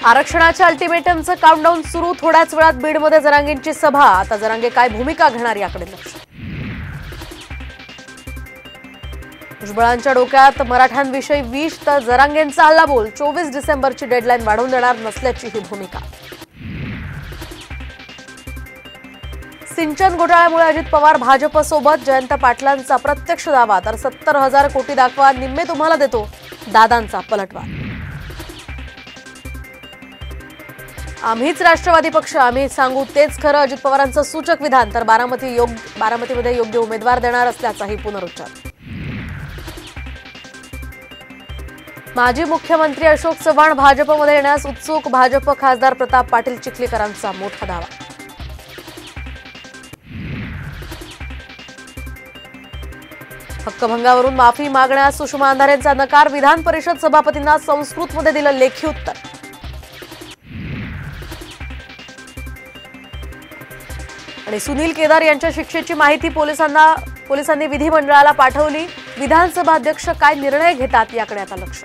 आरक्षणाच्या अल्टिमेटमचं काउंटडाऊन सुरू. थोड्याच वेळात बीडमध्ये जरांगेंची सभा. आता जरांगे काय भूमिका घेणार याकडे लक्ष. भुजबळांच्या डोक्यात मराठ्यांविषयी विष तर जरांगेंचा हल्लाबोल. 24 डिसेंबरची डेडलाईन वाढवून देणार नसल्याची ही भूमिका. सिंचन घोटाळ्यामुळे अजित पवार भाजपसोबत. जयंत पाटलांचा प्रत्यक्ष दावा. तर 70,000 कोटी दाखवा, निम्मे तुम्हाला देतो, दादांचा पलटवार. आम्हीच राष्ट्रवादी पक्ष, आम्ही सांगू तेच खरं, अजित पवारांचं सूचक विधान. तर बारामतीमध्ये योग्य उमेदवार देणार असल्याचाही पुनरुच्चार. माजी मुख्यमंत्री अशोक चव्हाण भाजपमध्ये येण्यास उत्सुक. भाजप खासदार प्रताप पाटील चिखलीकरांचा मोठा दावा. हक्कभंगावरून माफी मागण्यास सुषमा अंधारेंचा नकार. विधान परिषद सभापतींना संस्कृतमध्ये दिलं लेखी उत्तर. आणि सुनील केदार यांच्या शिक्षेची माहिती पोलिसांनी विधिमंडळाला पाठवली. विधानसभा अध्यक्ष काय निर्णय घेतात याकडे आता लक्ष.